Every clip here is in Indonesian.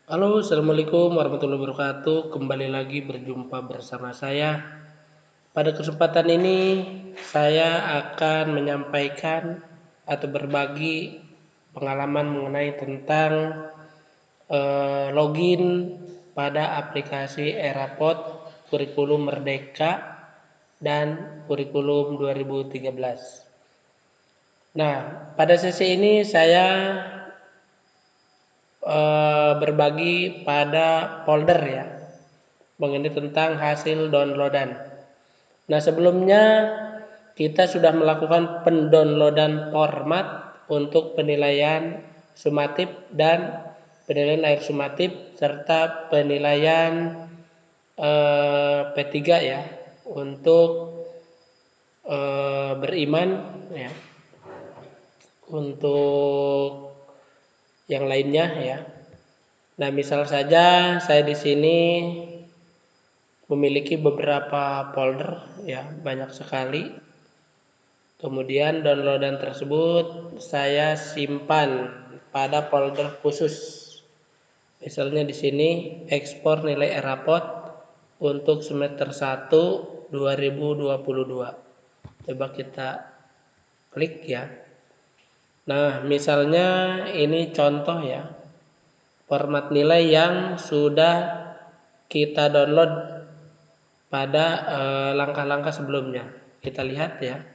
Halo, assalamualaikum warahmatullahi wabarakatuh. Kembali lagi berjumpa bersama saya. Pada kesempatan ini, saya akan menyampaikan atau berbagi pengalaman mengenai tentang login pada aplikasi Erapod Kurikulum Merdeka dan Kurikulum 2013. Nah, pada sesi ini saya berbagi pada folder ya, mengenai tentang hasil downloadan. Nah, sebelumnya kita sudah melakukan pendownloadan format untuk penilaian sumatif dan penilaian air sumatif serta penilaian P3 ya, untuk beriman ya, untuk yang lainnya ya. Nah, misal saja saya di sini memiliki beberapa folder ya, banyak sekali. Kemudian downloadan tersebut saya simpan pada folder khusus. Misalnya di sini ekspor nilai Erapod untuk semester 1 2022. Coba kita klik ya. Nah, misalnya ini contoh ya, format nilai yang sudah kita download pada langkah-langkah sebelumnya. Kita lihat ya.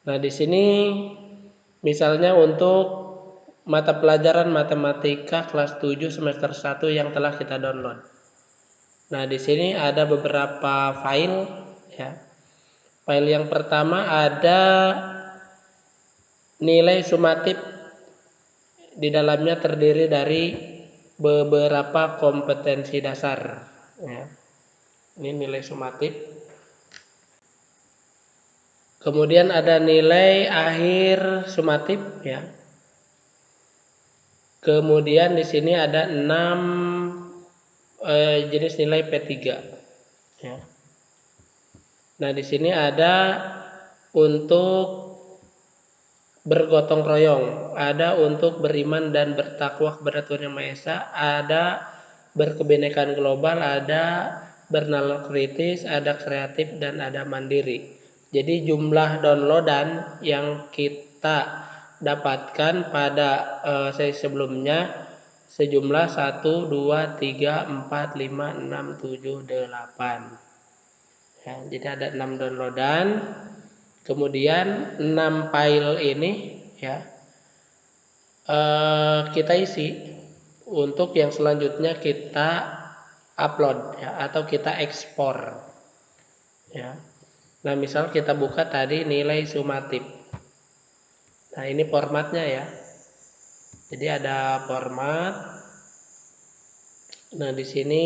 Nah, di sini misalnya untuk mata pelajaran matematika kelas 7 semester 1 yang telah kita download. Nah, di sini ada beberapa file ya. File yang pertama ada nilai sumatif, di dalamnya terdiri dari beberapa kompetensi dasar ya. Ini nilai sumatif. Kemudian ada nilai akhir sumatif ya. Kemudian di sini ada 6 jenis nilai P3 ya. Nah, di sini ada untuk bergotong royong, ada untuk beriman dan bertakwa kepada Tuhan Yang Maha Esa, ada berkebinekaan global, ada bernalar kritis, ada kreatif, dan ada mandiri. Jadi jumlah downloadan yang kita dapatkan pada sesi sebelumnya sejumlah 1, 2, 3, 4, 5, 6, 7, 8 ya, jadi ada 6 downloadan. Kemudian 6 file ini ya kita isi untuk yang selanjutnya kita upload ya, atau kita ekspor ya. Nah, misal kita buka tadi nilai sumatif. Nah, ini formatnya ya. Jadi ada format. Nah, di sini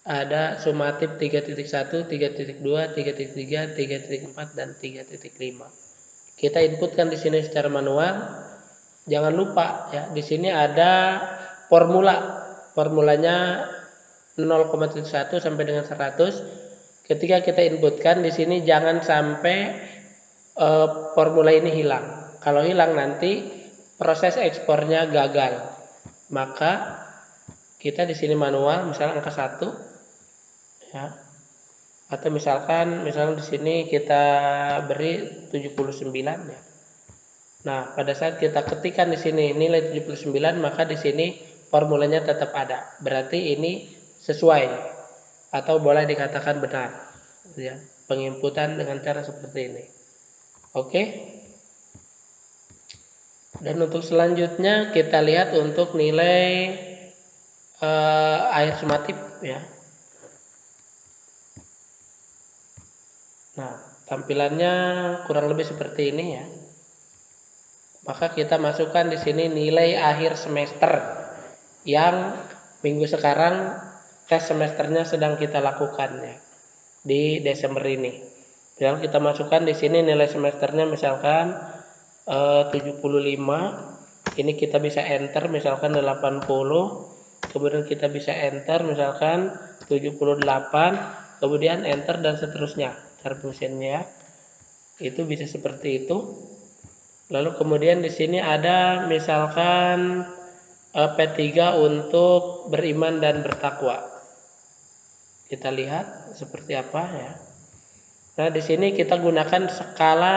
ada sumatif 3.1, 3.2, 3.3, 3.4 dan 3.5. Kita inputkan di sini secara manual. Jangan lupa ya, di sini ada formula. Formulanya 0,1 sampai dengan 100. Ketika kita inputkan di sini jangan sampai formula ini hilang. Kalau hilang nanti proses ekspornya gagal. Maka kita di sini manual, misalnya angka 1 ya. Atau misalnya di sini kita beri 79 ya. Nah, pada saat kita ketikkan di sini nilai 79, maka di sini formulanya tetap ada. Berarti ini sesuai atau boleh dikatakan benar ya, penginputan dengan cara seperti ini. Oke. Dan untuk selanjutnya kita lihat untuk nilai air sumatif ya. Nah, tampilannya kurang lebih seperti ini ya. Maka kita masukkan di sini nilai akhir semester yang minggu sekarang tes semesternya sedang kita lakukan ya, di Desember ini. Yang kita masukkan di sini nilai semesternya misalkan 75. Ini kita bisa enter misalkan 80. Kemudian kita bisa enter misalkan 78. Kemudian enter dan seterusnya cara mesinnya. Itu bisa seperti itu. Lalu kemudian di sini ada misalkan P3 untuk beriman dan bertakwa. Kita lihat seperti apa ya. Nah, di sini kita gunakan skala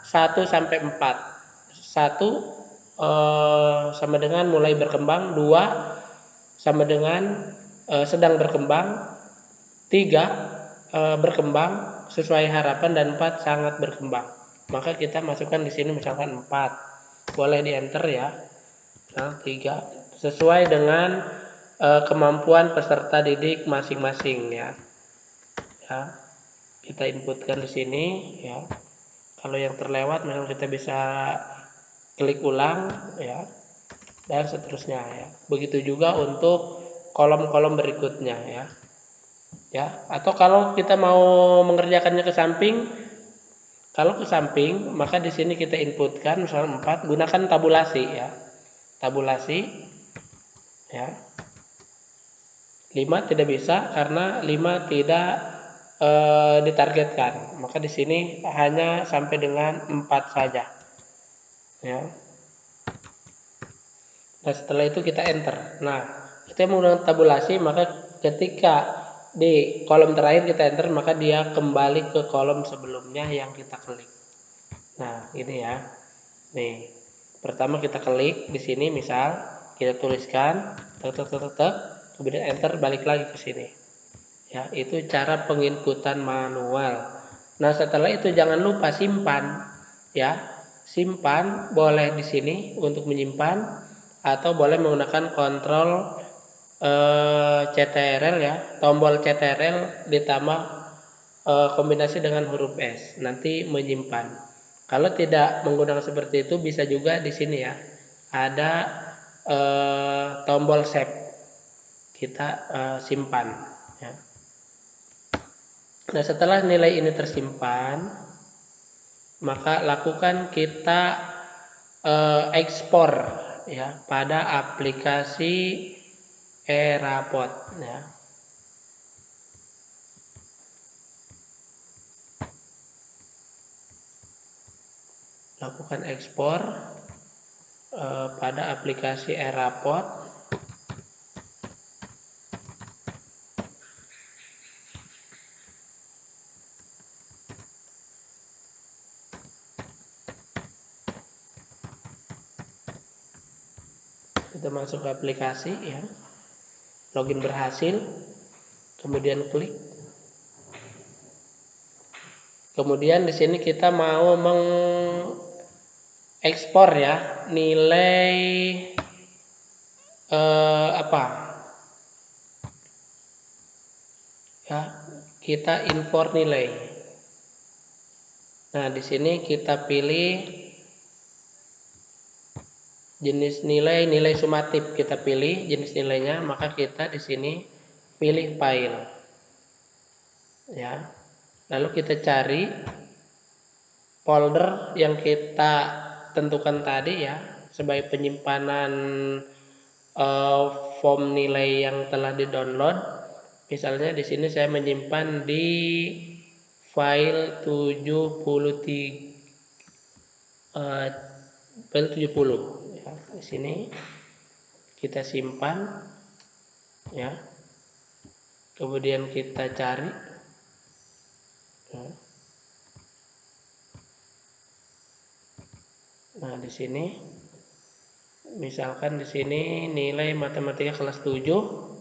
1 sampai 4. 1 sama dengan mulai berkembang, 2 sama dengan sedang berkembang, 3 berkembang sesuai harapan, dan 4 sangat berkembang. Maka kita masukkan di sini misalkan 4. Boleh di enter ya. Nah, 3 sesuai dengan kemampuan peserta didik masing-masing ya. Ya, kita inputkan di sini ya. Kalau yang terlewat memang kita bisa klik ulang ya, dan seterusnya ya. Begitu juga untuk kolom-kolom berikutnya ya. Ya, atau kalau kita mau mengerjakannya ke samping, kalau ke samping maka di sini kita inputkan misalnya 4, gunakan tabulasi ya. Tabulasi ya. 5 tidak bisa karena 5 tidak ditargetkan. Maka di sini hanya sampai dengan 4 saja. Ya. Nah, setelah itu kita enter. Nah, kita menggunakan tabulasi, maka ketika di kolom terakhir kita enter, maka dia kembali ke kolom sebelumnya yang kita klik. Nah, ini ya. Nih, pertama kita klik di sini, misal kita tuliskan, kemudian enter, balik lagi ke sini. Ya, itu cara penginputan manual. Nah, setelah itu jangan lupa simpan. Ya, simpan boleh di sini untuk menyimpan, atau boleh menggunakan kontrol CTRL ya, tombol CTRL ditambah kombinasi dengan huruf S, nanti menyimpan. Kalau tidak menggunakan seperti itu, bisa juga di sini ya, ada tombol save, kita simpan ya. Nah, setelah nilai ini tersimpan, maka lakukan kita ekspor ya pada aplikasi Erapod ya. Lakukan ekspor pada aplikasi Erapod. Kita masuk ke aplikasi ya. Login berhasil. Kemudian klik. Kemudian di sini kita mau mengekspor ya nilai apa? Ya, kita import nilai. Nah, di sini kita pilih jenis nilai sumatif, kita pilih jenis nilainya, maka kita di sini pilih file. Ya. Lalu kita cari folder yang kita tentukan tadi ya sebagai penyimpanan form nilai yang telah di-download. Misalnya di sini saya menyimpan di file 70 ya. Di sini kita simpan ya. Kemudian kita cari ya. Nah, di sini misalkan di sini nilai matematika kelas 7.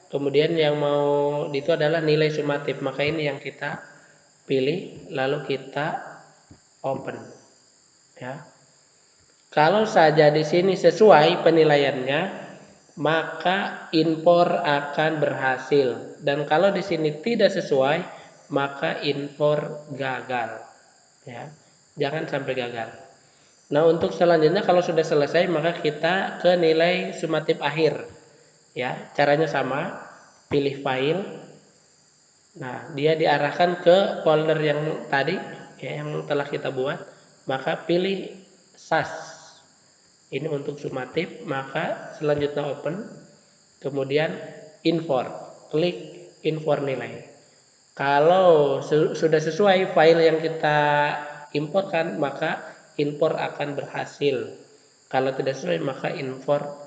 Kemudian yang mau itu adalah nilai sumatif, maka ini yang kita pilih lalu kita open ya. Kalau saja di sini sesuai penilaiannya, maka impor akan berhasil, dan kalau di sini tidak sesuai, maka impor gagal ya. Jangan sampai gagal. Nah, untuk selanjutnya kalau sudah selesai, maka kita ke nilai sumatif akhir ya. Caranya sama, pilih file. Nah, dia diarahkan ke folder yang tadi ya, yang telah kita buat, maka pilih SAS. Ini untuk sumatif, maka selanjutnya open, kemudian import, klik import nilai. Kalau sudah sesuai file yang kita importkan, maka impor akan berhasil. Kalau tidak sesuai, maka impor